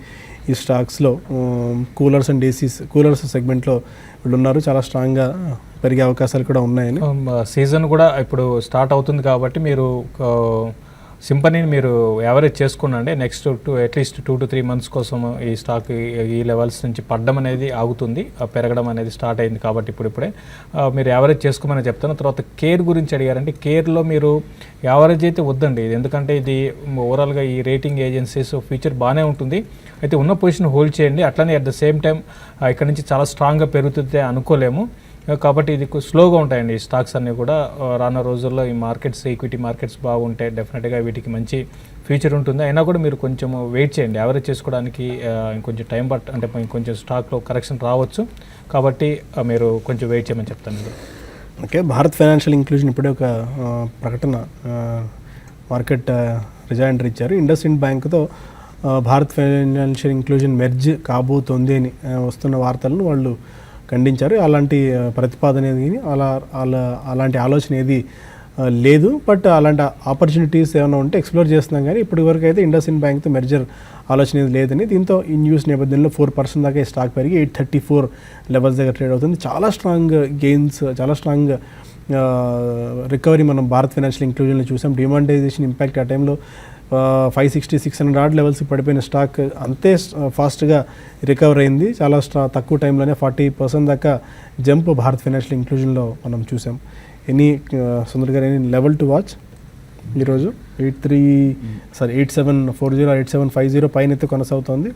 A: ఈ స్టాక్స్లో కూలర్స్ అండ్ ఏసీస్, కూలర్స్ సెగ్మెంట్లో వీళ్ళు ఉన్నారు, చాలా స్ట్రాంగ్గా పెరిగే అవకాశాలు కూడా ఉన్నాయని.
B: సీజన్ కూడా ఇప్పుడు స్టార్ట్ అవుతుంది కాబట్టి మీరు సింపనీని మీరు యావరేజ్ చేసుకున్నాండి. నెక్స్ట్ అట్లీస్ట్ 2 to 3 months కోసం ఈ స్టాక్ ఈ లెవెల్స్ నుంచి పడ్డం అనేది ఆగుతుంది, పెరగడం అనేది స్టార్ట్ అయింది కాబట్టి ఇప్పుడిప్పుడే మీరు యావరేజ్ చేసుకోమని చెప్తాను. తర్వాత కేర్ గురించి అడిగారంటే కేర్లో మీరు యావరేజ్ అయితే వద్దండి, ఎందుకంటే ఇది ఓవరాల్గా ఈ రేటింగ్ ఏజెన్సీస్ ఫ్యూచర్ బాగానే ఉంటుంది. అయితే ఉన్న పొజిషన్ హోల్డ్ చేయండి. అట్లనే అట్ ద సేమ్ టైం ఇక్కడ నుంచి చాలా స్ట్రాంగ్గా పెరుగుతుంది అనుకోలేము కాబట్టి ఇది స్లోగా ఉంటాయండి ఈ స్టాక్స్ అన్నీ కూడా. రానున్న రోజుల్లో ఈ మార్కెట్స్, ఈక్విటీ మార్కెట్స్ బాగుంటాయి, డెఫినెట్గా వీటికి మంచి ఫ్యూచర్ ఉంటుంది. అయినా కూడా మీరు కొంచెం వెయిట్ చేయండి, యావరేజ్ చేసుకోవడానికి ఇంకొంచెం టైం అంటే ఇంకొంచెం స్టాక్లో కరెక్షన్ రావచ్చు కాబట్టి మీరు కొంచెం వెయిట్ చేయమని చెప్తాను.
A: ఓకే, భారత్ ఫైనాన్షియల్ ఇంక్లూజన్ ఇప్పుడే ఒక ప్రకటన మార్కెట్ రిజైండర్ ఇచ్చారు. ఇండస్ఇండ్ బ్యాంకుతో భారత్ ఫైనాన్షియల్ ఇంక్లూజన్ మెర్జ్ కాబోతోంది అని వస్తున్న వార్తలను వాళ్ళు ఖండించారు. అలాంటి ప్రతిపాదన ఏది, అలాంటి ఆలోచన ఏది లేదు. బట్ అలాంటి ఆపర్చునిటీస్ ఏమైనా ఉంటే ఎక్స్ప్లోర్ చేస్తున్నాం, కానీ ఇప్పటి వరకు అయితే ఇండస్ఇండ్ బ్యాంక్తో మెర్జర్ ఆలోచన ఏది లేదని. దీంతో ఈ న్యూస్ నేపథ్యంలో 4% దాకా స్టాక్ పెరిగి 834 లెవెల్స్ దగ్గర ట్రేడ్ అవుతుంది. చాలా స్ట్రాంగ్ గెయిన్స్, చాలా స్ట్రాంగ్ రికవరీ మనం భారత్ ఫైనాన్షియల్ ఇంక్లూజన్లో చూసాం. డిమానిటైజేషన్ ఇంపాక్ట్ ఆ టైంలో 560, 600 లెవెల్స్ పడిపోయిన స్టాక్ అంతే ఫాస్ట్గా రికవర్ అయింది. చాలా తక్కువ టైంలోనే 40% దాకా జంప్ భారత్ ఫైనాన్షియల్ ఇంక్లూజన్లో మనం చూసాం. సుందర్ గారు, ఎనీ లెవెల్ టు వాచ్ ఈరోజు? 8740, 8750 పైన అయితే కొనసాగుతోంది.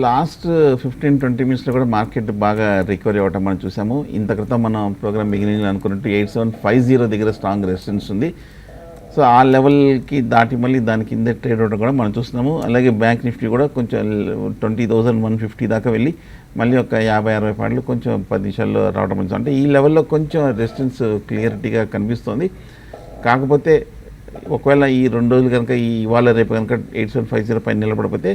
D: లాస్ట్ 15-20 మినిట్స్లో కూడా మార్కెట్ బాగా రికవరీ అవ్వటం మనం చూసాము. ఇంత క్రితం మనం ప్రోగ్రామ్ బిగినింగ్లో అనుకున్నట్టు 8750 దగ్గర స్ట్రాంగ్ రెసిస్టెన్స్ ఉంది. సో ఆ లెవెల్కి దాటి మళ్ళీ దాని కింద ట్రేడ్ అవడం కూడా మనం చూస్తున్నాము. అలాగే బ్యాంక్ నిఫ్టీ కూడా కొంచెం 20,150 దాకా వెళ్ళి మళ్ళీ ఒక 50-60 పాయింట్లు కొంచెం 10 నిమిషాల్లో రావడం మంచిది. అంటే ఈ లెవెల్లో కొంచెం రెసిస్టెన్స్ క్లియరిటీగా కనిపిస్తుంది. కాకపోతే ఒకవేళ ఈ 2 రోజులు కనుక ఇవాళ రేపు కనుక 8750 పైన నిలబడిపోతే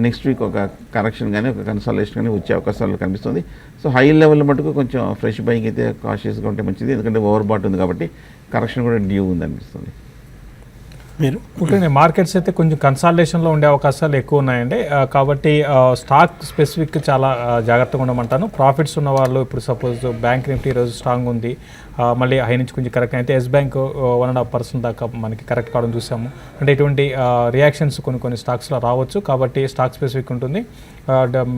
D: నెక్స్ట్ వీక్ ఒక కరెక్షన్ కానీ ఒక కన్సాలేషన్ కానీ వచ్చే అవకాశాలు కనిపిస్తుంది. సో హై లెవెల్ మటుకు కొంచెం ఫ్రెష్ బయింగ్ అయితే కాషియస్గా ఉంటే మంచిది, ఎందుకంటే ఓవర్ బాట్ ఉంది కాబట్టి కరెక్షన్ కూడా డ్యూ ఉంది అనిపిస్తుంది.
A: మీరు
B: ఉంటుంది మార్కెట్స్ అయితే కొంచెం కన్సాలిడేషన్లో ఉండే అవకాశాలు ఎక్కువ ఉన్నాయండి. కాబట్టి స్టాక్ స్పెసిఫిక్ చాలా జాగ్రత్తగా ఉండమంటాను. ప్రాఫిట్స్ ఉన్న వాళ్ళు ఇప్పుడు సపోజ్ బ్యాంక్ నిఫ్టీ ఈరోజు స్ట్రాంగ్ ఉంది, మళ్ళీ హై నుంచి కొంచెం కరెక్ట్ అయితే ఎస్ బ్యాంక్ 1.5% దాకా మనకి కరెక్ట్ కావడం చూసాము. అంటే ఇటువంటి రియాక్షన్స్ కొన్ని స్టాక్స్లో రావచ్చు కాబట్టి స్టాక్ స్పెసిఫిక్ ఉంటుంది.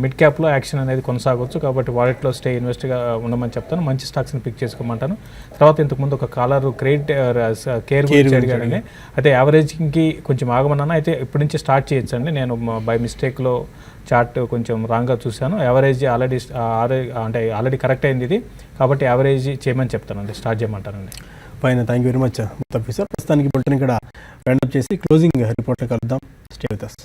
B: మిడ్ క్యాప్లో యాక్షన్ అనేది కొనసాగవచ్చు కాబట్టి వాలెట్లో స్టే ఇన్వెస్ట్గా ఉండమని చెప్తాను. మంచి స్టాక్స్ని పిక్ చేసుకోమంటాను. తర్వాత ఇంతకుముందు ఒక కాలర్ క్రెడిట్ కేర్ గురించి అడిగాడని, అయితే యావరేజింగ్కి కొంచెం ఆగమన్నాను. అయితే ఇప్పటి నుంచి స్టార్ట్ చేయొచ్చండి. నేను బై మిస్టేక్లో చార్ట్ కొంచెం రాంగ్గా చూశాను. యావరేజ్ ఆల్రెడీ కరెక్ట్ అయింది ఇది కాబట్టి యావరేజ్ చేయమని చెప్తానండి, స్టార్ట్ చేయమంటానండి.
A: Fine, thank you very much. ప్రస్తుతానికి బులెటిన్ ఇక్కడ రౌండప్ చేసి క్లోజింగ్ రిపోర్ట్లో కలుద్దాం. Stay with us.